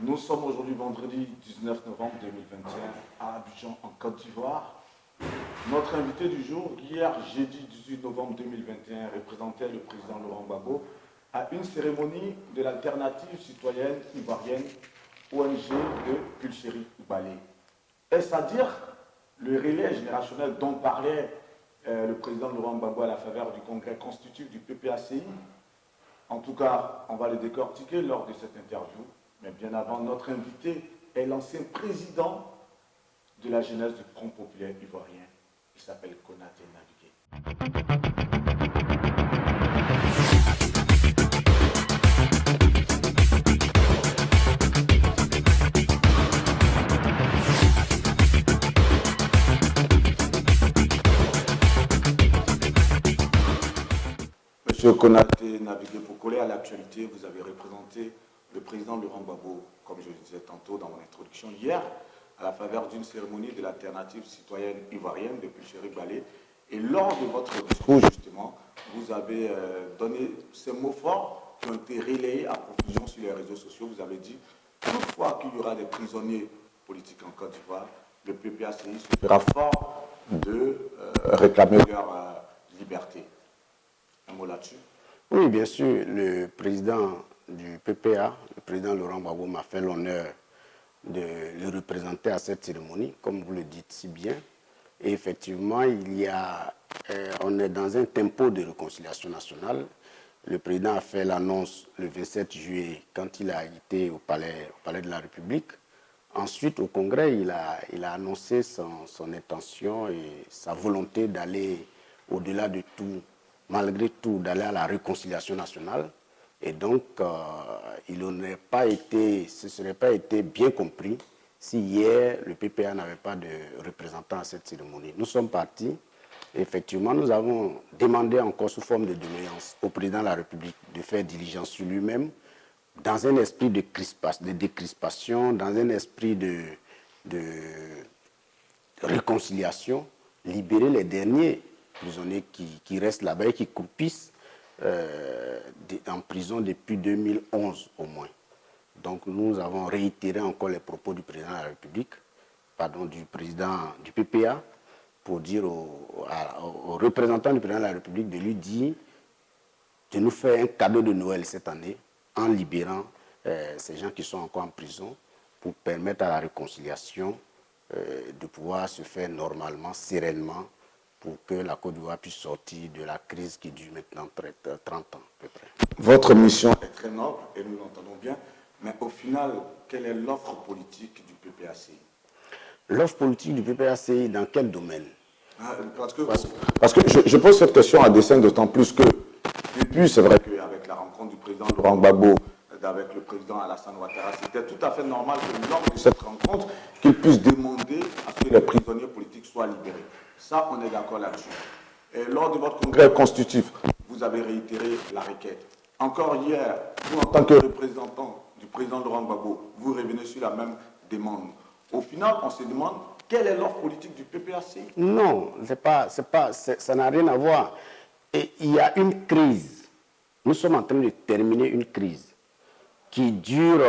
Nous sommes aujourd'hui vendredi 19 novembre 2021 à Abidjan, en Côte d'Ivoire. Notre invité du jour, hier, jeudi 18 novembre 2021, représentait le président Laurent Gbagbo à une cérémonie de l'alternative citoyenne ivoirienne ONG de Pulchéry Balé. Est-ce à dire le relais générationnel dont parlait le président Laurent Gbagbo à la faveur du congrès constitutif du PPACI? En tout cas, on va le décortiquer lors de cette interview. Mais bien avant, notre invité est l'ancien président de la jeunesse du Front populaire ivoirien. Il s'appelle Konaté Navigué. Monsieur Konaté Navigué, pour coller à l'actualité, vous avez représenté le président Laurent Gbagbo, comme je le disais tantôt dans mon introduction, hier, à la faveur d'une cérémonie de l'alternative citoyenne ivoirienne de Pulchéry Balé. Et lors de votre discours, justement, vous avez donné ces mots forts qui ont été relayés à profusion sur les réseaux sociaux. Vous avez dit, toutefois qu'il y aura des prisonniers politiques en Côte d'Ivoire, le PPACI se fera fort de réclamer leur liberté. Un mot là-dessus? Oui, bien sûr, le président du PPA, le président Laurent Gbagbo, m'a fait l'honneur de le représenter à cette cérémonie, comme vous le dites si bien. Et effectivement, on est dans un tempo de réconciliation nationale. Le président a fait l'annonce le 27 juillet quand il a été au palais de la République. Ensuite, au Congrès, il a annoncé son intention et sa volonté d'aller au-delà de tout, malgré tout, d'aller à la réconciliation nationale. Et donc, ce ne serait pas été bien compris si hier, le PPA n'avait pas de représentant à cette cérémonie. Nous sommes partis. Effectivement, nous avons demandé encore sous forme de doléance au président de la République de faire diligence sur lui-même dans un esprit de décrispation, dans un esprit de réconciliation, libérer les derniers prisonniers qui restent là-bas et qui croupissent en prison depuis 2011 au moins. Donc nous avons réitéré encore les propos du président de la République, du président du PPA, pour dire aux représentants du président de la République de lui dire de nous faire un cadeau de Noël cette année en libérant ces gens qui sont encore en prison pour permettre à la réconciliation de pouvoir se faire normalement, sereinement, pour que la Côte d'Ivoire puisse sortir de la crise qui dure maintenant 30 ans à peu près. Votre mission est très noble et nous l'entendons bien, mais au final, quelle est l'offre politique du PPACI? L'offre politique du PPACI, dans quel domaine? Parce que je pose cette question à dessein, d'autant plus que, depuis, c'est vrai qu'avec la rencontre du président Laurent Gbagbo, avec le président Alassane Ouattara, c'était tout à fait normal que lors de cette rencontre, qu'il puisse demander à ce que les prisonniers politiques soient libérés. Ça, on est d'accord là-dessus. Et lors de votre congrès constitutif, vous avez réitéré la requête. Encore hier, vous, en tant que représentant du président Laurent Gbagbo, vous revenez sur la même demande. Au final, on se demande quelle est l'offre politique du PPACI? Non, ça n'a rien à voir. Et il y a une crise. Nous sommes en train de terminer une crise qui dure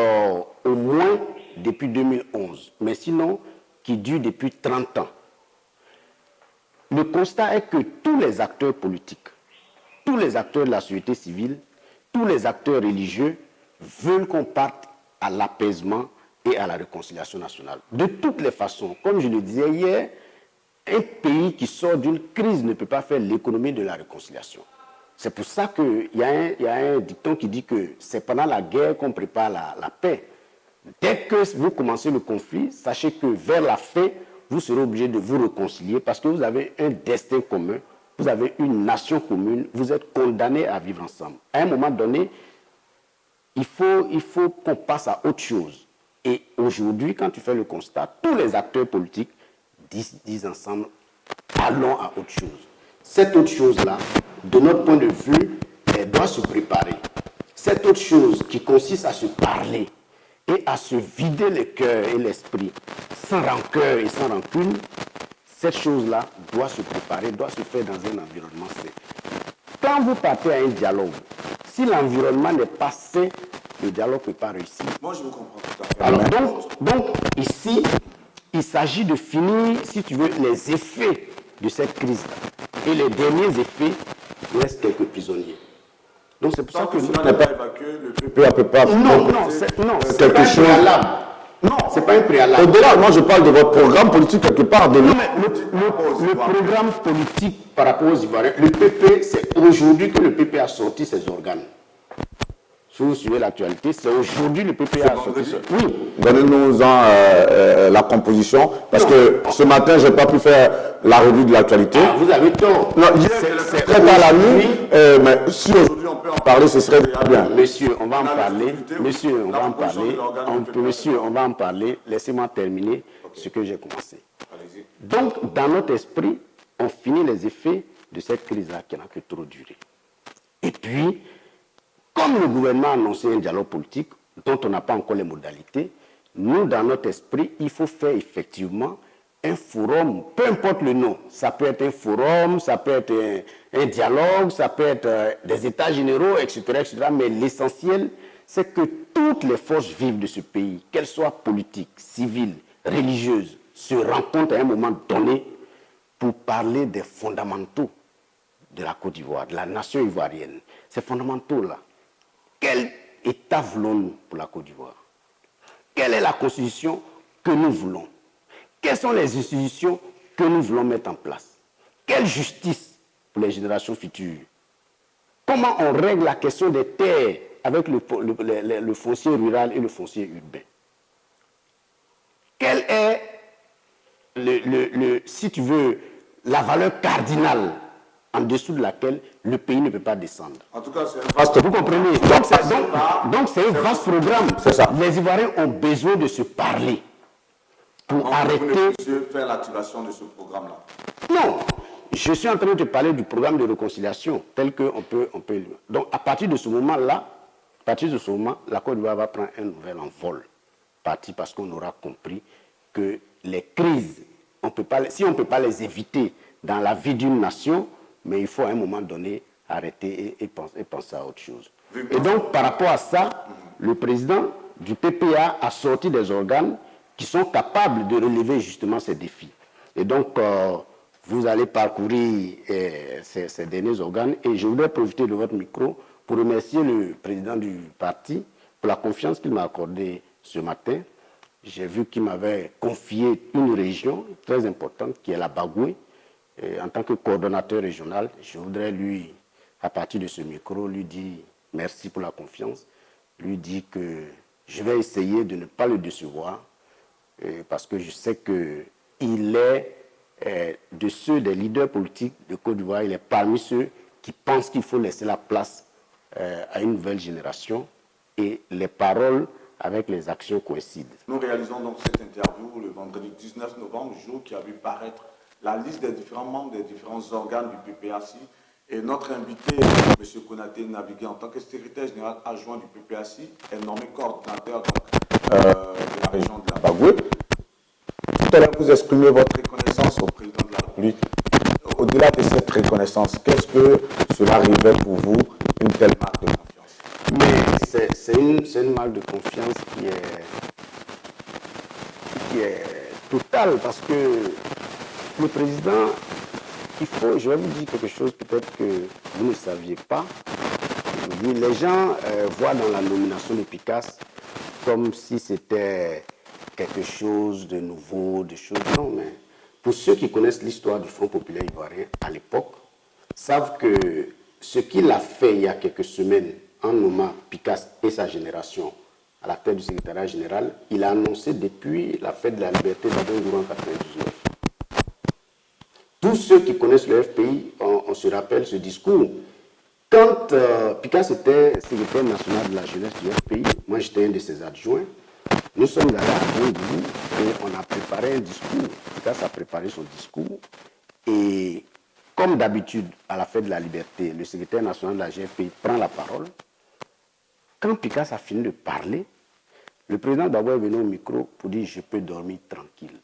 au moins depuis 2011, mais sinon qui dure depuis 30 ans. Le constat est que tous les acteurs politiques, tous les acteurs de la société civile, tous les acteurs religieux veulent qu'on parte à l'apaisement et à la réconciliation nationale. De toutes les façons, comme je le disais hier, un pays qui sort d'une crise ne peut pas faire l'économie de la réconciliation. C'est pour ça qu'il y a un dicton qui dit que c'est pendant la guerre qu'on prépare la paix. Dès que vous commencez le conflit, sachez que vers la fin, vous serez obligé de vous réconcilier parce que vous avez un destin commun, vous avez une nation commune, vous êtes condamnés à vivre ensemble. À un moment donné, il faut qu'on passe à autre chose. Et aujourd'hui, quand tu fais le constat, tous les acteurs politiques disent ensemble, allons à autre chose. Cette autre chose-là, de notre point de vue, elle doit se préparer. Cette autre chose qui consiste à se parler et à se vider le cœur et l'esprit, sans rancœur et sans rancune, cette chose-là doit se préparer, doit se faire dans un environnement sain. Quand vous partez à un dialogue, si l'environnement n'est pas sain, le dialogue ne peut pas réussir. Moi, je vous comprends tout à fait. Alors, donc, ici, il s'agit de finir, si tu veux, les effets de cette crise. Et les derniers effets laissent quelques prisonniers. Donc c'est pour ça que cela n'est pas évacué, le PPA ne peut pas non, c'est pas un préalable. Non, c'est pas un préalable. Au-delà, moi je parle de votre programme politique quelque part. Non, mais le programme politique par rapport aux Ivoiriens, le PP, c'est aujourd'hui que le PP a sorti ses organes. Si vous suivez l'actualité, c'est aujourd'hui le PP a sorti ses organes. Oui. Donnez-nous-en la composition, parce que ce matin, je n'ai pas pu faire la revue de l'actualité. Ah, vous avez tort. Non, c'est très tard la nuit, mais si aujourd'hui on peut en parler, ce serait déjà bien. Monsieur, on va en parler. Monsieur, on va en parler. Monsieur, on va en parler. Laissez-moi terminer ce que j'ai commencé. Donc, dans notre esprit, on finit les effets de cette crise-là qui n'a que trop duré. Et puis, comme le gouvernement a annoncé un dialogue politique dont on n'a pas encore les modalités, nous, dans notre esprit, il faut faire effectivement un forum, peu importe le nom. Ça peut être un forum, ça peut être un dialogue, ça peut être des états généraux, etc., etc. Mais l'essentiel, c'est que toutes les forces vives de ce pays, qu'elles soient politiques, civiles, religieuses, se rencontrent à un moment donné pour parler des fondamentaux de la Côte d'Ivoire, de la nation ivoirienne. Ces fondamentaux-là, quel État voulons-nous pour la Côte d'Ivoire? Quelle est la constitution que nous voulons? Quelles sont les institutions que nous voulons mettre en place? Quelle justice pour les générations futures? Comment on règle la question des terres avec le foncier rural et le foncier urbain? Quelle est, si tu veux, la valeur cardinale en dessous de laquelle le pays ne peut pas descendre? En tout cas, c'est un vaste. Vous comprenez? Donc c'est un vaste programme. C'est ça. Les Ivoiriens ont besoin de se parler pour arrêter. Monsieur, faire l'activation de ce programme-là. Non, je suis en train de te parler du programme de réconciliation tel qu'on peut. Donc à partir de ce moment-là, la Côte d'Ivoire va prendre un nouvel envol. Parce qu'on aura compris que les crises, si on ne peut pas les éviter dans la vie d'une nation, mais il faut à un moment donné arrêter et penser à autre chose. Et donc, par rapport à ça, le président du PPA a sorti des organes qui sont capables de relever justement ces défis. Et donc, vous allez parcourir ces derniers organes. Et je voudrais profiter de votre micro pour remercier le président du parti pour la confiance qu'il m'a accordée ce matin. J'ai vu qu'il m'avait confié une région très importante qui est la Bagoué. Et en tant que coordonnateur régional, je voudrais lui, à partir de ce micro, lui dire merci pour la confiance, lui dire que je vais essayer de ne pas le décevoir, parce que je sais qu'il est de ceux des leaders politiques de Côte d'Ivoire, il est parmi ceux qui pensent qu'il faut laisser la place à une nouvelle génération et les paroles avec les actions coïncident. Nous réalisons donc cette interview le vendredi 19 novembre, jour qui a vu paraître la liste des différents membres des différents organes du PPACI. Et notre invité, M. Konaté Nabigué, en tant que secrétaire général adjoint du PPACI, est nommé coordinateur de la région de la Bagoué. Tout à l'heure, vous exprimez votre reconnaissance au président de la République. Au-delà de cette reconnaissance, qu'est-ce que cela revêt pour vous une telle marque de confiance? Mais c'est une marque de confiance qui est totale, parce que le président, je vais vous dire quelque chose peut-être que vous ne saviez pas. Les gens voient dans la nomination de Picasse comme si c'était quelque chose de nouveau, de choses. Non, mais pour ceux qui connaissent l'histoire du Front populaire ivoirien à l'époque, savent que ce qu'il a fait il y a quelques semaines en nommant Picasse et sa génération à la tête du secrétariat général, il a annoncé depuis la fête de la liberté d'Adengourou en 1999. Tous ceux qui connaissent le FPI, on se rappelle ce discours. Quand Picasse était secrétaire national de la jeunesse du FPI, moi j'étais un de ses adjoints, nous sommes allés à Bongourou et on a préparé un discours. Picasse a préparé son discours et comme d'habitude à la fête de la liberté, le secrétaire national de la GFPI prend la parole. Quand Picasse a fini de parler, le président d'abord est venu au micro pour dire « je peux dormir tranquille ».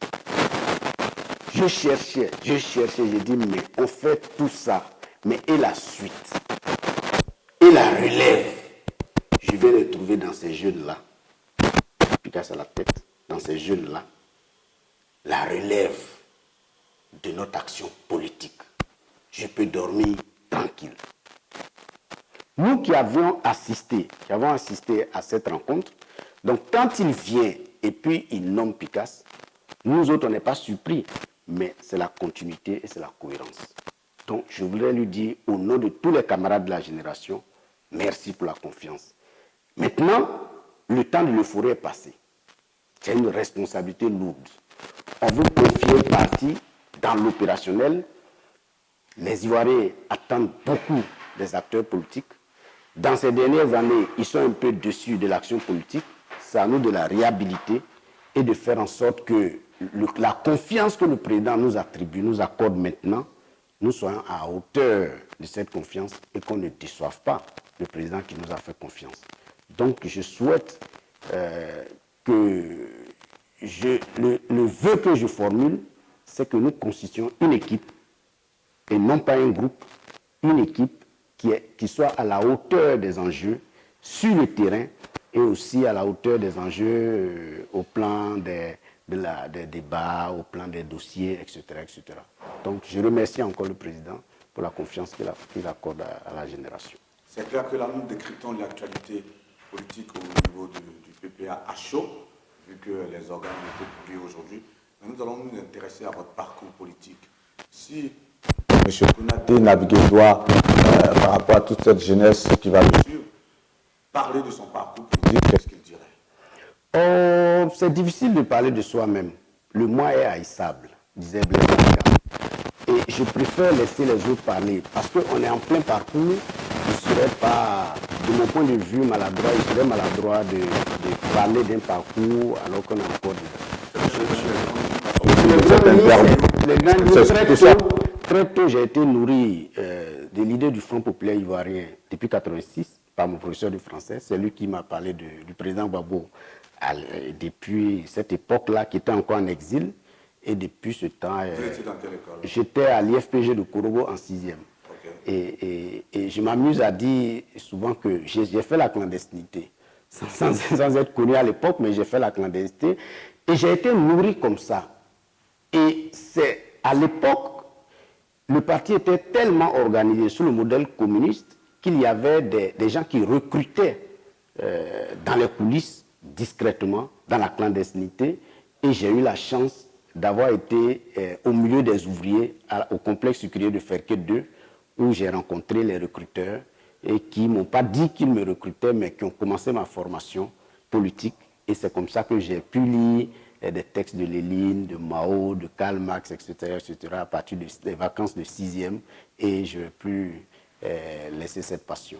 Je cherchais, j'ai dit, mais on fait tout ça, mais et la suite? Et la relève? Je vais les trouver dans ces jeunes-là. Picasse à la tête, dans ces jeunes-là, la relève de notre action politique. Je peux dormir tranquille. Nous qui avons assisté à cette rencontre, donc quand il vient et puis il nomme Picasse, nous autres, on n'est pas surpris, mais c'est la continuité et c'est la cohérence. Donc, je voudrais lui dire, au nom de tous les camarades de la génération, merci pour la confiance. Maintenant, le temps de l'euphorie est passé. C'est une responsabilité lourde. On veut confier une partie dans l'opérationnel. Les Ivoiriens attendent beaucoup des acteurs politiques. Dans ces dernières années, ils sont un peu dessus de l'action politique. C'est à nous de la réhabiliter et de faire en sorte que la confiance que le président nous attribue, nous accorde maintenant, nous soyons à hauteur de cette confiance et qu'on ne déçoive pas le président qui nous a fait confiance. Donc je souhaite que le vœu que je formule, c'est que nous constituions une équipe et non pas un groupe, une équipe qui soit à la hauteur des enjeux sur le terrain et aussi à la hauteur des enjeux au plan des débats, au plan des dossiers, etc., etc. Donc je remercie encore le président pour la confiance qu'il accorde à la génération. C'est clair que là, nous décryptons l'actualité politique au niveau du PPA à chaud, vu que les organes ont été publiés aujourd'hui. Mais nous allons nous intéresser à votre parcours politique. Si M. Konaté naviguait droit par rapport à toute cette jeunesse qui va le suivre, parler de son parcours politique, qu'est-ce qu'il dirait? Oh, c'est difficile de parler de soi-même. Le moi est haïssable, disait Blaise Pascal. Et je préfère laisser les autres parler parce qu'on est en plein parcours. Il ne serait pas, de mon point de vue, maladroit. Il serait maladroit de parler d'un parcours alors qu'on est encore très tôt, j'ai été nourri de l'idée du Front populaire ivoirien depuis 1986 par mon professeur de français. C'est lui qui m'a parlé du président Gbagbo depuis cette époque-là, qui était encore en exil. Et depuis ce temps, j'étais à l'IFPG de Korogo en 6e. Okay. Et je m'amuse à dire souvent que j'ai fait la clandestinité, sans être connu à l'époque, mais j'ai fait la clandestinité. Et j'ai été nourri comme ça. Et c'est à l'époque, le parti était tellement organisé sous le modèle communiste qu'il y avait des gens qui recrutaient dans les coulisses, discrètement, dans la clandestinité. Et j'ai eu la chance d'avoir été au milieu des ouvriers au complexe sucrier de Ferké 2, où j'ai rencontré les recruteurs et qui ne m'ont pas dit qu'ils me recrutaient, mais qui ont commencé ma formation politique. Et c'est comme ça que j'ai pu lire des textes de Lénine, de Mao, de Karl Marx, etc., à partir des vacances de 6e, et je pu laisser cette passion.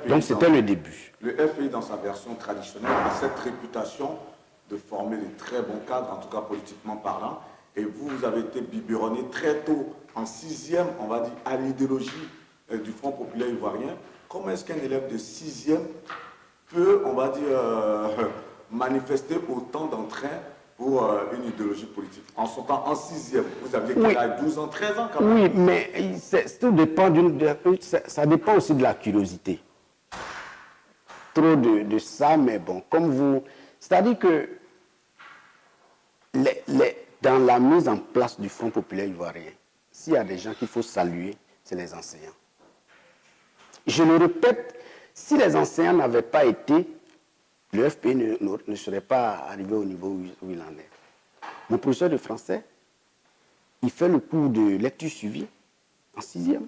Donc c'était le début. Le FPI, dans sa version traditionnelle, a cette réputation de former de très bons cadres, en tout cas politiquement parlant. Et vous avez été biberonné très tôt, en 6e, on va dire, à l'idéologie du Front populaire ivoirien. Comment est-ce qu'un élève de 6e peut, on va dire, manifester autant d'entrain pour une idéologie politique? En son temps, en 6e, vous aviez quel âge, 12 ans, 13 ans quand même? Oui, mais tout dépend ça dépend aussi de la curiosité. Trop de ça, mais bon, comme vous... C'est-à-dire que dans la mise en place du Front populaire ivoirien, s'il y a des gens qu'il faut saluer, c'est les enseignants. Je le répète, si les enseignants n'avaient pas été, le FPI ne serait pas arrivé au niveau où il en est. Mon professeur de français, il fait le cours de lecture suivie en 6e.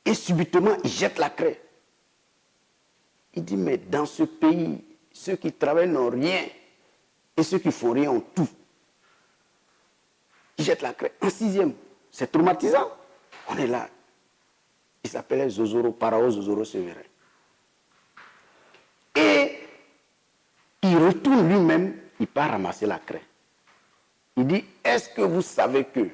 Et subitement, il jette la craie. Il dit, mais dans ce pays, ceux qui travaillent n'ont rien et ceux qui font rien ont tout. Il jette la craie en 6e. C'est traumatisant. On est là. Il s'appelait Zozoro, Parao Zozoro Sévérin. Et il retourne lui-même, il part ramasser la craie. Il dit, est-ce que vous savez que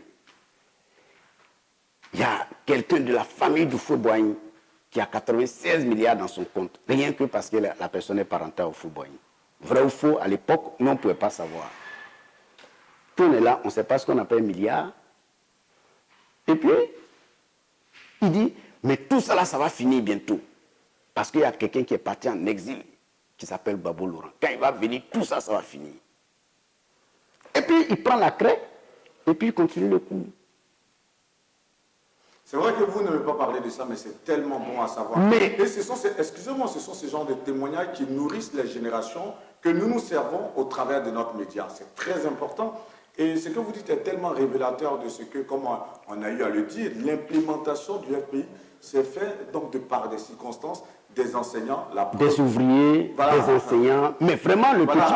il y a quelqu'un de la famille du Faux-Boigny qui a 96 milliards dans son compte, rien que parce que la personne est parentale au Faux-Boigny. Vrai ou faux, à l'époque, nous, on ne pouvait pas savoir. Tout on est là, on ne sait pas ce qu'on appelle milliard. Et puis, il dit, mais tout ça là, ça va finir bientôt. Parce qu'il y a quelqu'un qui est parti en exil. qui s'appelle Babo Laurent. Quand il va venir, tout ça, ça va finir. Et puis, il prend la craie, et puis il continue le cours. C'est vrai que vous n'avez pas parlé de ça, mais c'est tellement bon à savoir. Mais, et excusez-moi, ce sont ces genres de témoignages qui nourrissent les générations que nous nous servons au travers de notre média. C'est très important. Et ce que vous dites est tellement révélateur de ce que, comme on a eu à le dire, l'implémentation du FPI s'est faite donc de par des circonstances, des enseignants, des ouvriers, voilà, des enseignants, mais vraiment le voilà,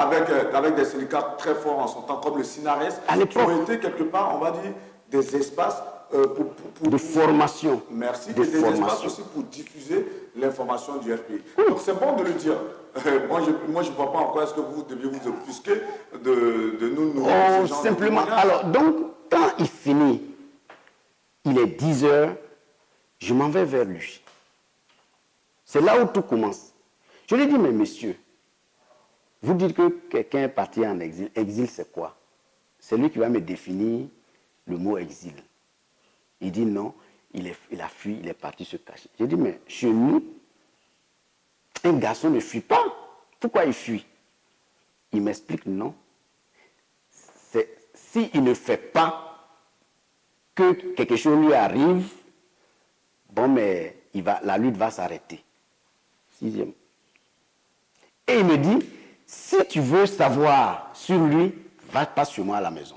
avec des syndicats très forts en son temps, comme le SINARES, qui ont été quelque part, on va dire, des espaces de formation. Merci. Des espaces aussi pour diffuser l'information du FPI. Donc c'est bon de le dire. Moi, je ne vois pas en quoi est-ce que vous deviez vous offusquer de nous simplement. Alors, donc, quand il finit, il est 10 heures, je m'en vais vers lui. C'est là où tout commence. Je lui dis, mais monsieur, vous dites que quelqu'un est parti en exil. Exil, c'est quoi? C'est lui qui va me définir le mot exil. Il dit non, il a fui, il est parti se cacher. J'ai dit, mais chez nous, un garçon ne fuit pas. Pourquoi il fuit? Il m'explique non. S'il ne fait pas que quelque chose lui arrive, bon, mais la lutte va s'arrêter. 6e. Et il me dit, si tu veux savoir sur lui, va pas sur moi à la maison.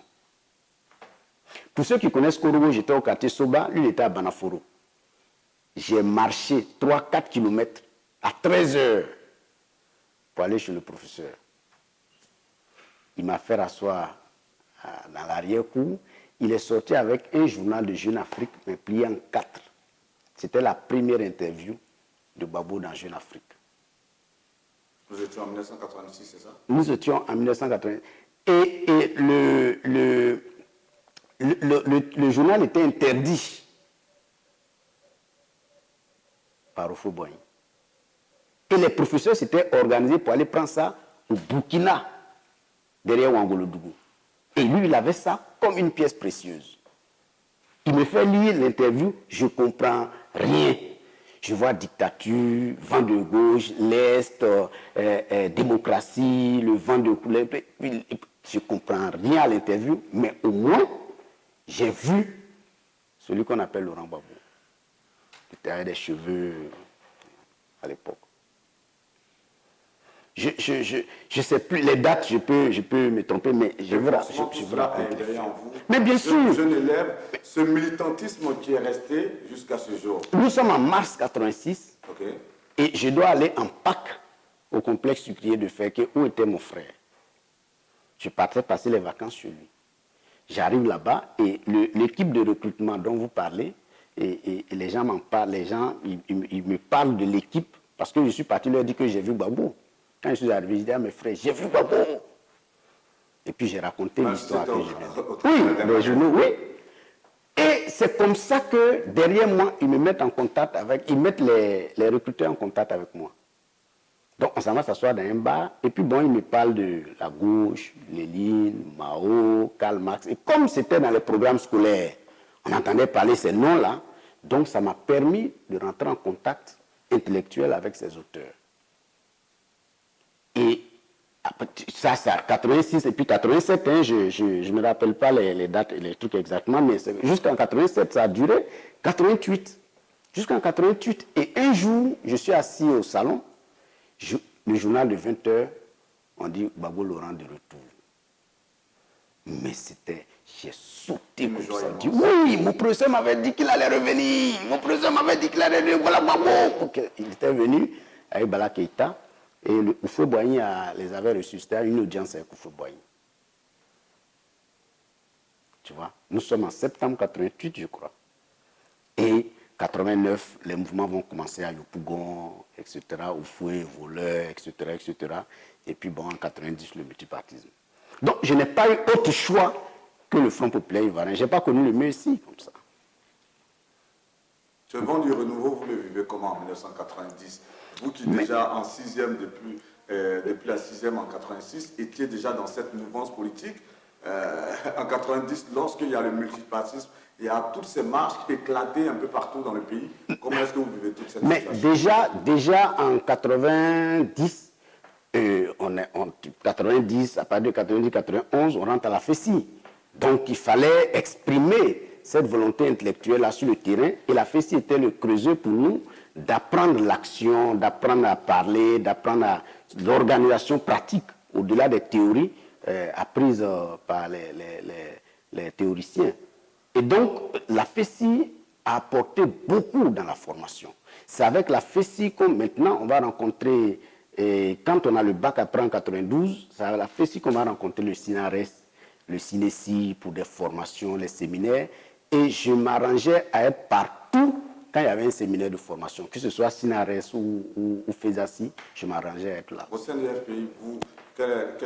Pour ceux qui connaissent Korogo, j'étais au quartier Soba, lui il était à Banaforo. J'ai marché 3-4 km à 13 heures pour aller chez le professeur. Il m'a fait asseoir dans l'arrière-cour. Il est sorti avec un journal de Jeune Afrique, mais plié en 4. C'était la première interview de Babo dans Jeune Afrique. Nous étions en 1986, c'est ça? Nous étions en 1986. Et le journal était interdit par Ofoboy. Et les professeurs s'étaient organisés pour aller prendre ça au Burkina, derrière Ouangolodougou. Et lui, il avait ça comme une pièce précieuse. Il me fait lire l'interview, je ne comprends rien. Je vois dictature, vent de gauche, l'Est, démocratie, le vent de couleur. Je ne comprends rien à l'interview, mais au moins, j'ai vu celui qu'on appelle Laurent Gbagbo. Il avait des cheveux à l'époque. Je ne sais plus les dates, je peux me tromper, mais je veux raconter. Mais bien sûr. Je n'élève ce militantisme qui est resté jusqu'à ce jour. Nous sommes en mars 86 et je dois aller en Pâques au complexe sucrier de Feke où était mon frère. Je partais passer les vacances chez lui. J'arrive là-bas et l'équipe de recrutement dont vous parlez, et les gens m'en parlent, les gens ils me parlent de l'équipe parce que je suis parti leur dire que j'ai vu Gbagbo. Quand je suis arrivé, je dis à mes frères, j'ai vu Gbagbo. Et puis j'ai raconté l'histoire que j'ai vue. Oui, les journaux, oui. Et c'est comme ça que derrière moi, ils me mettent en contact avec, ils mettent les recruteurs en contact avec moi. Donc on s'en va s'asseoir dans un bar, et puis bon, ils me parlent de la gauche, Lénine, Mao, Karl Marx. Et comme c'était dans les programmes scolaires, on entendait parler ces noms-là, donc ça m'a permis de rentrer en contact intellectuel avec ces auteurs. Et ça, c'est à 86 et puis 87, hein, je ne me rappelle pas les dates et les trucs exactement, mais jusqu'en 87, ça a duré. 88, jusqu'en 88. Et un jour, je suis assis au salon, le journal de 20h, on dit Babo Laurent de retour. Mais c'était, j'ai sauté comme ça. Dit, oui, mon professeur m'avait dit qu'il allait revenir. Mon professeur m'avait dit qu'il allait revenir. Voilà Babo. Il était venu avec Bala Keïta. Et le Oufoué-Boigny les avait reçus. C'était une audience avec Oufoué-Boigny. Tu vois, nous sommes en septembre 88, je crois. Et 89, les mouvements vont commencer à Yopougon, etc., Oufoué, voleur, etc., etc. Et puis bon, en 90, le multipartisme. Donc, je n'ai pas eu autre choix que le Front populaire ivoirien. Je n'ai pas connu le mieux ici, comme ça. Ce vent du renouveau, vous le vivez comment en 1990? Vous qui déjà en 6e depuis la 6e en 86, étiez déjà dans cette mouvance politique. En 90, lorsqu'il y a le multipartisme, il y a toutes ces marches éclatées un peu partout dans le pays. Comment est-ce que vous vivez toute cette situation? Mais déjà en 90, En 90, à partir de 90-91, on rentre à la FESI. Donc il fallait exprimer cette volonté intellectuelle-là sur le terrain. Et la FESI était le creuset pour nous d'apprendre l'action, d'apprendre à parler, d'apprendre à l'organisation pratique, au-delà des théories apprises par les théoriciens. Et donc, la FESI a apporté beaucoup dans la formation. C'est avec la FESI que maintenant, on va rencontrer, quand on a le bac après en 92, c'est avec la FESI qu'on va rencontrer le SINARES, le SINESI pour des formations, les séminaires. Et je m'arrangeais à être partout quand il y avait un séminaire de formation, que ce soit SINARES ou FESACI, je m'arrangeais à être là. Au sein de l'FPI, vous, quel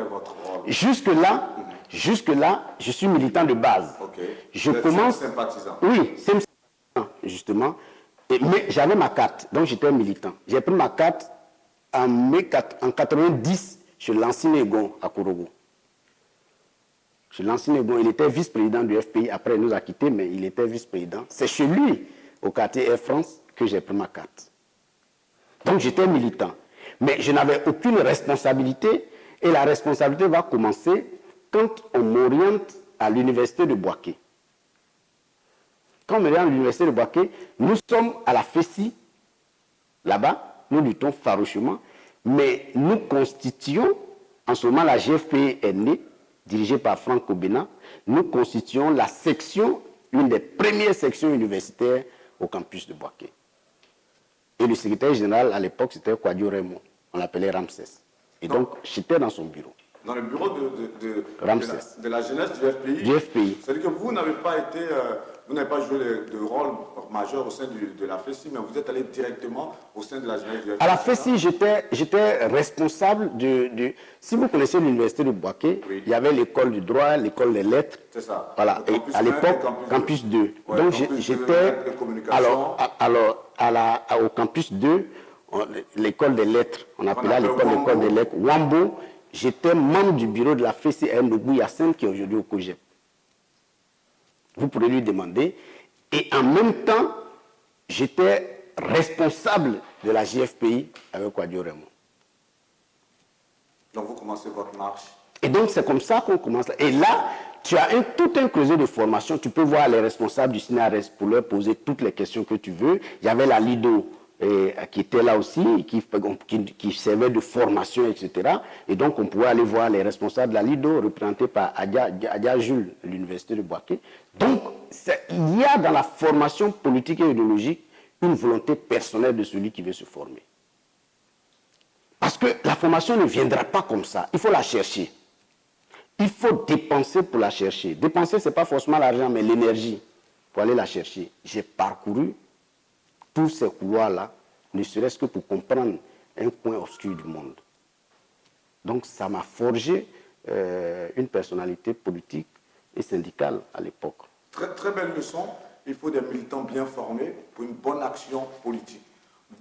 est votre rôle? Jusque-là, je suis militant de base. Ok. Je Vous êtes commence. sympathisant. Oui, sympathisant, justement. Mais j'avais ma carte, donc j'étais militant. J'ai pris ma carte en 90 chez Lansine Egon à Korogo. Chez Lansine Egon, il était vice-président du FPI. Après, il nous a quittés, mais il était vice-président. C'est chez lui, au quartier Air France, que j'ai pris ma carte. Donc j'étais militant. Mais je n'avais aucune responsabilité. Et la responsabilité va commencer quand on m'oriente à l'université de Bouaké. Quand on m'oriente à l'université de Bouaké, nous sommes à la FESI, là-bas, nous luttons farouchement, mais nous constituons, en ce moment la GFPI est née, dirigée par Franck Kobena, nous constituons la section, une des premières sections universitaires au campus de Bouaké. Et le secrétaire général, à l'époque, c'était Kwadio Raymond. On l'appelait Ramsès. Et donc, j'étais dans son bureau. Dans le bureau de la jeunesse du FPI. C'est-à-dire que vous n'avez pas été, vous n'avez pas joué de rôle majeur au sein de la FESI, mais vous êtes allé directement au sein de la jeunesse du FPI. À la FESI, j'étais responsable de... Si vous connaissez l'université de Bouaké, oui, il y avait l'école du droit, l'école des lettres. C'est ça. Voilà. Et à l'époque, campus 2. Ouais, donc j'étais... Au campus 2, l'école des lettres, on appelait l'école des lettres, Wambo. J'étais membre du bureau de la FESI à Ndougou Yassine, qui est aujourd'hui au COGEP. Vous pourrez lui demander. Et en même temps, j'étais responsable de la JFPI avec Kwadio Raymond. Donc vous commencez votre marche. Et donc c'est comme ça qu'on commence. Et là, tu as tout un creuset de formation. Tu peux voir les responsables du SINARES pour leur poser toutes les questions que tu veux. Il y avait la LIDO qui était là aussi, qui servait de formation, etc. Et donc on pouvait aller voir les responsables de la LIDO, représentés par Adia Jules de l'université de Bouaké. Donc il y a dans la formation politique et idéologique une volonté personnelle de celui qui veut se former. Parce que la formation ne viendra pas comme ça. Il faut la chercher. Il faut dépenser pour la chercher. Dépenser, ce n'est pas forcément l'argent, mais l'énergie pour aller la chercher. J'ai parcouru tous ces couloirs-là, ne serait-ce que pour comprendre un coin obscur du monde. Donc ça m'a forgé une personnalité politique et syndicale à l'époque. Très, très belle leçon. Il faut des militants bien formés pour une bonne action politique.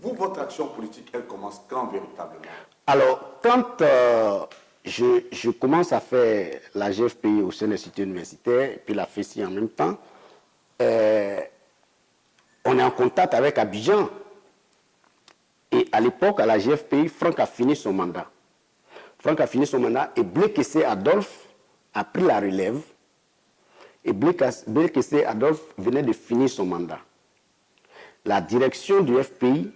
Vous, votre action politique, elle commence quand véritablement? Alors, quand je commence à faire la GFPI au sein des cités universitaires, et puis la FESI en même temps, on est en contact avec Abidjan. Et à l'époque, à la GFPI, Franck a fini son mandat. Franck a fini son mandat et Blé-Kessé Adolphe a pris la relève. Et Blé-Kessé Adolphe venait de finir son mandat. La direction du FPI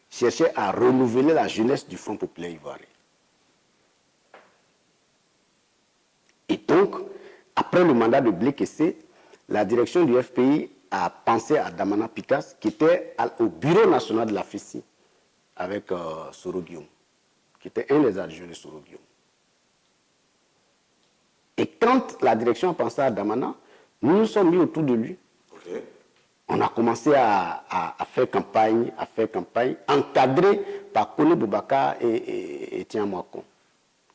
cherchait à renouveler la jeunesse du Front populaire ivoirien. Et donc, après le mandat de Blé-Kessé, la direction du FPI a pensé à Damana Pikas, qui était au bureau national de la FESI, avec Soro Guillaume, qui était un des adjoints de Soro Guillaume. Et quand la direction a pensé à Damana, nous nous sommes mis autour de lui. Okay. On a commencé à faire campagne, encadré par Kone Boubacar et Etienne Mouakon.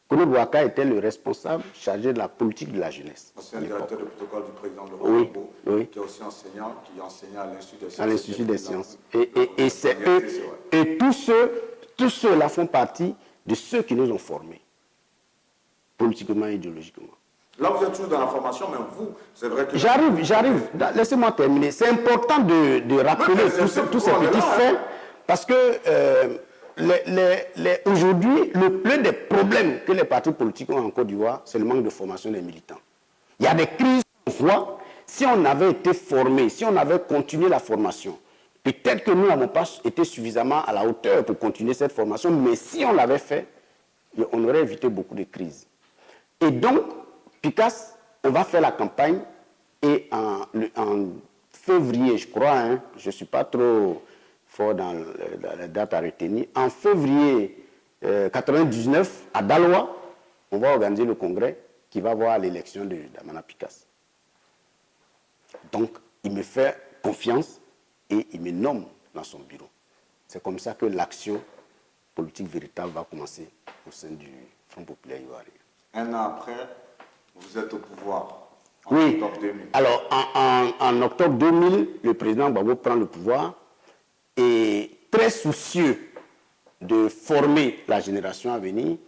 Kone Boubacar était le responsable chargé de la politique de la jeunesse. C'est un directeur de protocole du président de Rwanda, oui. Qui est aussi enseignant, qui enseignait à l'Institut des Sciences. À l'Institut des Sciences. Et tous ceux-là font partie de ceux qui nous ont formés, politiquement et idéologiquement. Là, vous êtes toujours dans la formation, mais vous, c'est vrai que... J'arrive. Laissez-moi terminer. C'est important de rappeler tous ces petits faits, parce que aujourd'hui, l'un des problèmes que les partis politiques ont en Côte d'Ivoire, c'est le manque de formation des militants. Il y a des crises qu'on voit. Si on avait été formé, si on avait continué la formation, peut-être que nous n'avons pas été suffisamment à la hauteur pour continuer cette formation, mais si on l'avait fait, on aurait évité beaucoup de crises. Et donc, PICAS, on va faire la campagne et en février, je crois, hein, je ne suis pas trop fort dans la date à retenir, en février 1999, à Daloa, on va organiser le congrès qui va voir l'élection d'Amana PICAS. Donc, il me fait confiance et il me nomme dans son bureau. C'est comme ça que l'action politique véritable va commencer au sein du Front populaire ivoirien. Un an après, vous êtes au pouvoir, en Oui. octobre 2000. Alors, en octobre 2000, le président Gbagbo prend le pouvoir et très soucieux de former la génération à venir,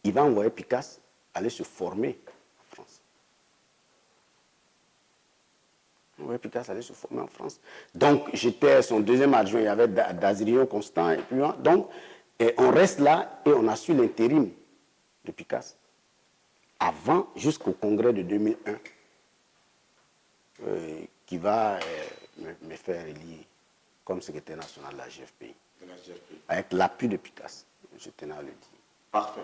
il va envoyer PICAS aller se former en France. PICAS allait se former en France. Donc, j'étais son deuxième adjoint, il y avait Dazirio Constant, et puis donc, et on reste là et on a su l'intérim de PICAS avant, jusqu'au congrès de 2001, qui va me faire élire comme secrétaire national de la GFPI. Avec l'appui de PICAS, je tenais à le dire. Parfait.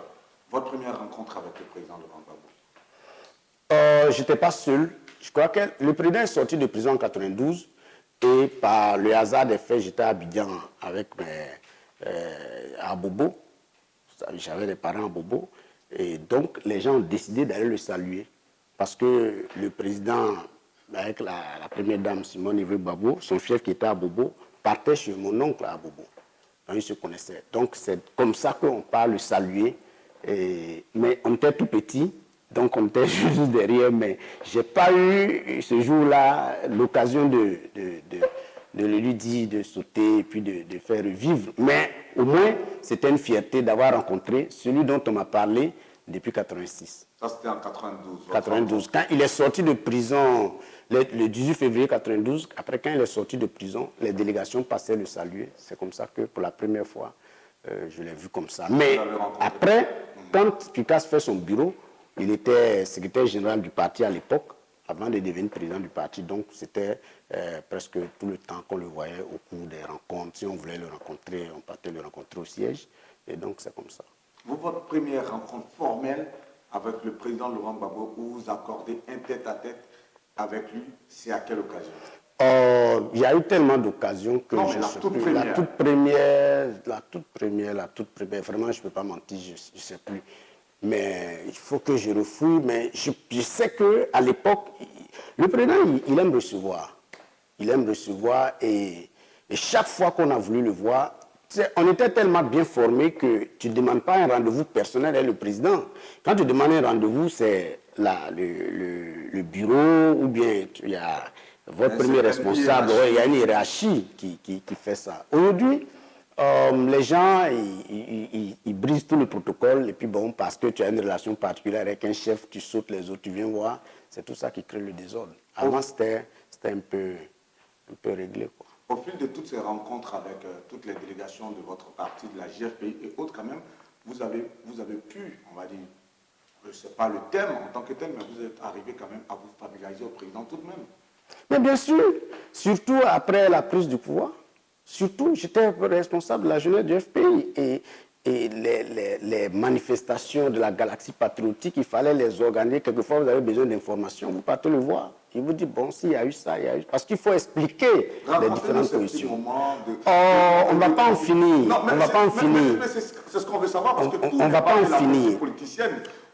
Votre première rencontre avec le président Laurent Gbagbo? Je n'étais pas seul. Je crois que le président est sorti de prison en 92 et par le hasard des faits, j'étais à Abidjan avec à Bobo. J'avais des parents à Bobo. Et donc, les gens ont décidé d'aller le saluer. Parce que le président, avec la première dame, Simone Ivoire Gbagbo, son chef qui était à Bobo, partait chez mon oncle à Bobo. Donc, ils se connaissaient. Donc, c'est comme ça qu'on part le saluer. Mais on était tout petits. Donc, on était juste derrière, mais je n'ai pas eu ce jour-là l'occasion de lui dire de sauter et puis de faire revivre. Mais au moins, c'était une fierté d'avoir rencontré celui dont on m'a parlé depuis 86. Ça, c'était en 92. 92. Quand il est sorti de prison, le 18 février 92, après quand il est sorti de prison, les délégations passaient le saluer. C'est comme ça que pour la première fois, je l'ai vu comme ça. Mais après, quand PICAS fait son bureau, il était secrétaire général du parti à l'époque, avant de devenir président du parti. Donc, c'était presque tout le temps qu'on le voyait au cours des rencontres. Si on voulait le rencontrer, on partait le rencontrer au siège. Et donc, c'est comme ça. Vous, votre première rencontre formelle avec le président Laurent Gbagbo, où vous accordez un tête-à-tête avec lui, c'est à quelle occasion? Il y a eu tellement d'occasions que non, je sais toute plus. Première. La toute première, vraiment, je ne peux pas mentir, je ne sais plus. Mais il faut que je refouille. Mais je sais qu'à l'époque, le président, il aime recevoir. Il aime recevoir et chaque fois qu'on a voulu le voir, on était tellement bien formés que tu ne demandes pas un rendez-vous personnel avec le président. Quand tu demandes un rendez-vous, c'est le bureau ou bien il y a votre premier responsable. Il y a une hiérarchie qui fait ça. Aujourd'hui, les gens, ils brisent tout le protocole et puis bon, parce que tu as une relation particulière avec un chef, tu sautes les autres, tu viens voir. C'est tout ça qui crée le désordre. Avant, c'était un peu réglé, quoi. Au fil de toutes ces rencontres avec toutes les délégations de votre parti, de la GFPI et autres quand même, vous avez pu, on va dire, je ne sais pas le thème en tant que tel, mais vous êtes arrivé quand même à vous familiariser au président tout de même. Mais bien sûr, surtout après la prise du pouvoir. Surtout, j'étais responsable de la jeunesse du FPI et les manifestations de la galaxie patriotique, il fallait les organiser. Quelquefois, vous avez besoin d'informations, vous partez le voir. Il vous dit, bon, s'il y a eu ça, il y a eu... Parce qu'il faut expliquer les différentes positions. On ne va pas en finir. Non, on ne va pas en finir. Mais c'est ce qu'on veut savoir, parce que on ne va pas en finir.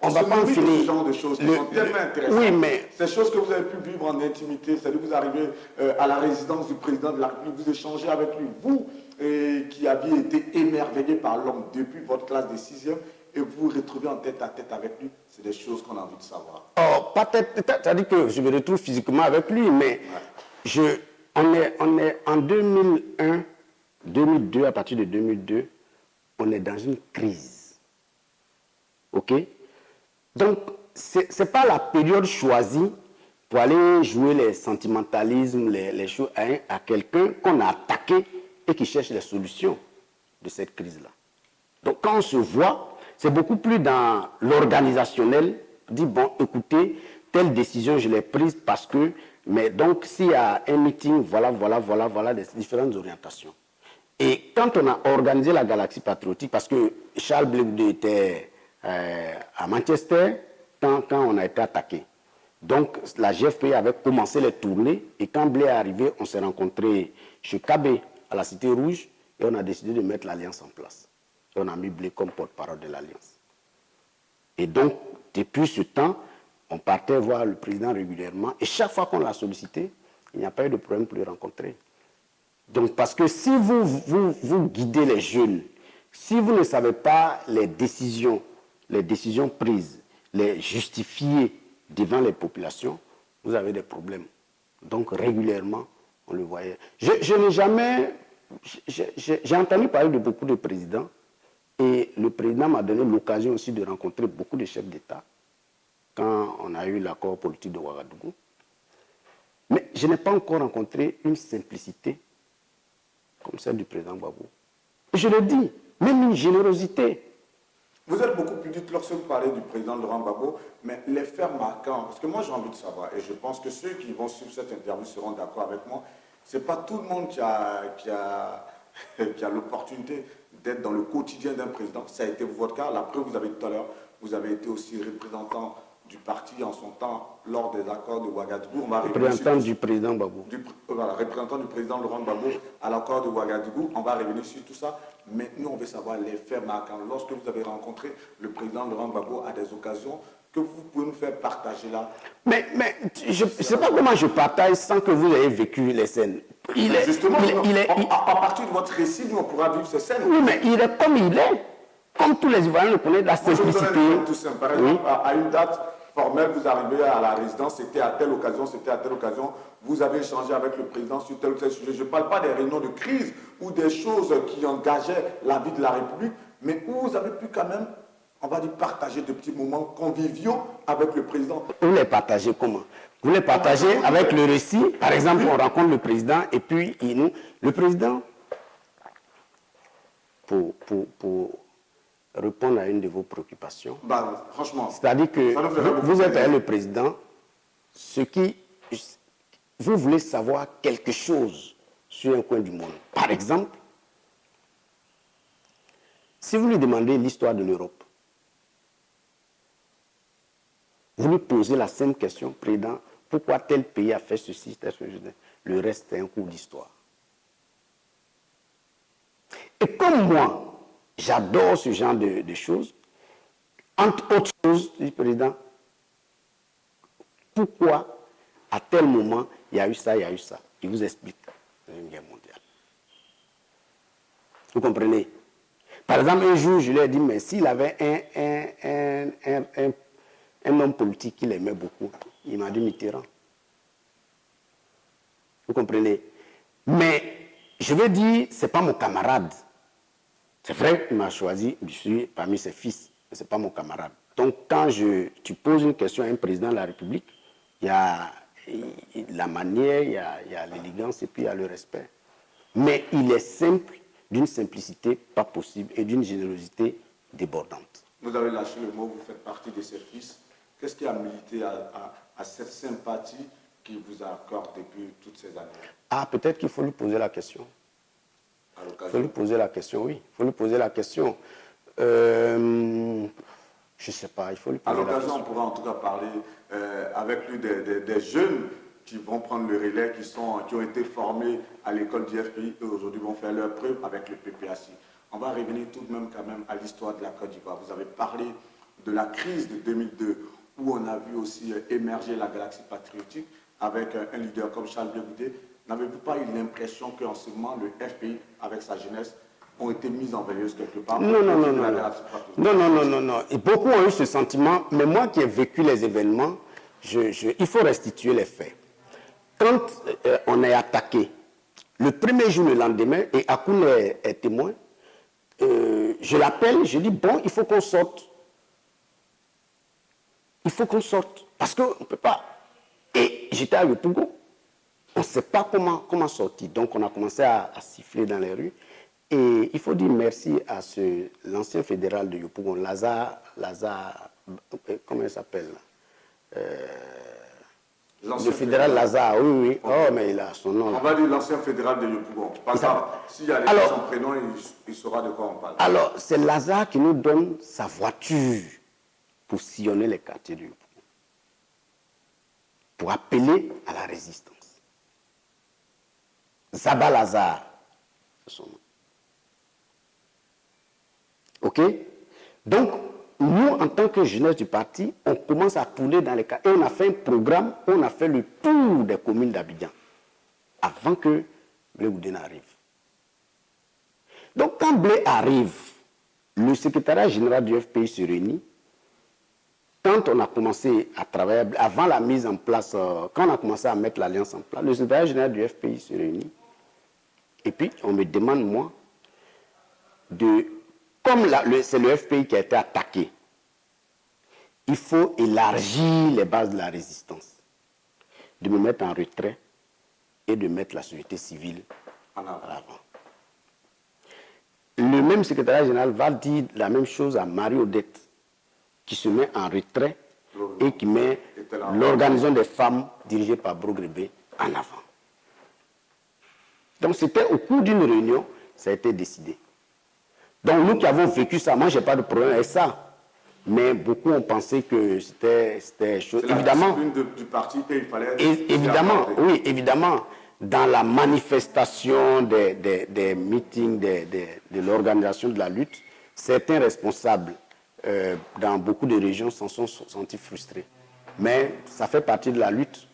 On va pas en finir. Ce genre de choses qui sont tellement intéressantes. Oui, mais... Ces choses que vous avez pu vivre en intimité, c'est-à-dire que vous arrivez à la résidence du président de la République, vous échangez avec lui, vous qui aviez été émerveillé par l'homme depuis votre classe de 6e, et vous vous retrouvez en tête-à-tête avec lui, c'est des choses qu'on a envie de savoir. Oh, pas c'est-à-dire que je me retrouve physiquement avec lui, mais on est en 2001, 2002, à partir de 2002, on est dans une crise. OK? Donc, ce n'est pas la période choisie pour aller jouer les sentimentalismes, les choses à quelqu'un qu'on a attaqué et qui cherche les solutions. de cette crise-là. Donc quand on se voit, c'est beaucoup plus dans l'organisationnel, dit bon, écoutez, telle décision je l'ai prise parce que, mais donc s'il y a un meeting, voilà des différentes orientations. Et quand on a organisé la Galaxie Patriotique, parce que Charles Blé Goudé était à Manchester quand on a été attaqué. Donc la GFP avait commencé les tournées et quand Blé est arrivé, on s'est rencontré chez Kabé à la Cité Rouge et on a décidé de mettre l'Alliance en place. Et on a mis Blé comme porte-parole de l'Alliance. Et donc, depuis ce temps, on partait voir le président régulièrement et chaque fois qu'on l'a sollicité, il n'y a pas eu de problème pour le rencontrer. Donc, parce que si vous guidez les jeunes, si vous ne savez pas les décisions prises, les justifier devant les populations, vous avez des problèmes. Donc, régulièrement, on le voyait. Je n'ai jamais... J'ai entendu parler de beaucoup de présidents et le président m'a donné l'occasion aussi de rencontrer beaucoup de chefs d'État quand on a eu l'accord politique de Ouagadougou. Mais je n'ai pas encore rencontré une simplicité comme celle du président Gbagbo. Je le dis, même une générosité. Vous êtes beaucoup plus dites lorsque vous parlez du président Laurent Gbagbo, mais les faits marquants, parce que moi j'ai envie de savoir, et je pense que ceux qui vont suivre cette interview seront d'accord avec moi, c'est pas tout le monde qui a l'opportunité d'être dans le quotidien d'un président. Ça a été votre cas. La preuve, vous avez tout à l'heure, vous avez été aussi représentant du parti en son temps lors des accords de Ouagadougou. Représentant du président Gbagbo. Voilà, représentant du président Laurent Gbagbo à l'accord de Ouagadougou. On va revenir sur tout ça. Mais nous, on veut savoir les faits marquants. Lorsque vous avez rencontré le président Laurent Gbagbo à des occasions, que vous pouvez nous faire partager là. Mais je ne sais pas comment je partage sans que vous ayez vécu les scènes. Justement, à partir de votre récit, nous, on pourra vivre ces scènes. Oui, mais il est comme il est. Comme tous les Ivoiriens le connaissent, la simplicité. Je vous donne un exemple tout simple. Par exemple, à une date formelle, vous arrivez à la résidence, c'était à telle occasion, vous avez échangé avec le président sur tel ou tel sujet. Je ne parle pas des réunions de crise ou des choses qui engageaient la vie de la République, mais où vous avez pu quand même, on va dire, partager de petits moments conviviaux avec le président. Vous les partagez comment? Vous les partagez avec le récit. Par exemple, on rencontre le président et puis le président, pour répondre à une de vos préoccupations. Franchement. C'est-à-dire que vous êtes avec le président, vous voulez savoir quelque chose sur un coin du monde. Par exemple, si vous lui demandez l'histoire de l'Europe, vous lui posez la simple question, président, pourquoi tel pays a fait ceci, tel chose, le reste c'est un cours d'histoire. Et comme moi, j'adore ce genre de choses. Entre autres choses, dit le président, pourquoi à tel moment il y a eu ça, il y a eu ça. Il vous explique une guerre mondiale. Vous comprenez? Par exemple, un jour, je lui ai dit, mais s'il avait un homme politique qu'il aimait beaucoup, il m'a dit Mitterrand. Vous comprenez? Mais je veux dire, ce n'est pas mon camarade. C'est vrai qu'il m'a choisi, je suis parmi ses fils, mais ce n'est pas mon camarade. Donc, quand tu poses une question à un président de la République, il y a la manière, il y a l'élégance et puis il y a le respect. Mais il est simple, d'une simplicité pas possible et d'une générosité débordante. Vous avez lâché le mot, vous faites partie de ses fils. Qu'est-ce qui a milité à cette sympathie qu'il vous accorde depuis toutes ces années? Ah, peut-être qu'il faut lui poser la question. Il faut lui poser la question, oui. Il faut lui poser la question. Je ne sais pas, il faut lui poser la question. À l'occasion, on pourra en tout cas parler avec lui des jeunes qui vont prendre le relais, qui ont été formés à l'école du FPI et aujourd'hui vont faire leur preuve avec le PPACI. On va revenir tout de même quand même à l'histoire de la Côte d'Ivoire. Vous avez parlé de la crise de 2002 où on a vu aussi émerger la Galaxie Patriotique avec un leader comme Charles Blé Goudé. N'avez-vous pas eu l'impression qu'en ce moment, le FPI, avec sa jeunesse, ont été mis en veilleuse quelque part? Non. Et beaucoup ont eu ce sentiment, mais moi qui ai vécu les événements, il faut restituer les faits. Quand on est attaqué, le premier jour, le lendemain, et Akoun est témoin, je l'appelle, je dis, bon, il faut qu'on sorte. Il faut qu'on sorte, parce qu'on ne peut pas. Et j'étais à Yopougon. On ne sait pas comment sortir. Donc, on a commencé à siffler dans les rues. Et il faut dire merci à l'ancien fédéral de Yopougon, Lazare, comment il s'appelle le fédéral Lazare, oui, oui. Oh, mais il a son nom. On va dire l'ancien fédéral de Yopougon. Par exemple, s'il y a les son prénom, il saura de quoi on parle. Alors, c'est Lazare qui nous donne sa voiture pour sillonner les quartiers de Yopougon, pour appeler à la résistance. Zaba Lazare, c'est son nom. OK? Donc, nous, en tant que jeunesse du parti, on commence à tourner dans les quartiers. Et on a fait un programme, on a fait le tour des communes d'Abidjan, avant que Blé Oudé n'arrive. Donc, quand Blé arrive, le secrétariat général du FPI se réunit. Quand on a commencé à travailler, avant la mise en place, quand on a commencé à mettre l'alliance en place, le secrétariat général du FPI se réunit. Et puis, on me demande, moi, comme c'est le FPI qui a été attaqué, il faut élargir les bases de la résistance, de me mettre en retrait et de mettre la société civile en avant. Le même secrétariat général va dire la même chose à Marie-Odette, qui se met en retrait et qui met l'organisation des femmes dirigée par Brogrébé en avant. Donc c'était au cours d'une réunion, ça a été décidé. Donc nous qui avons vécu ça, moi je n'ai pas de problème avec ça. Mais beaucoup ont pensé que c'était chose. Évidemment, du parti et il fallait. Évidemment, oui, évidemment, dans la manifestation des meetings de l'organisation de la lutte, certains responsables dans beaucoup de régions s'en sont sentis frustrés. Mais ça fait partie de la lutte.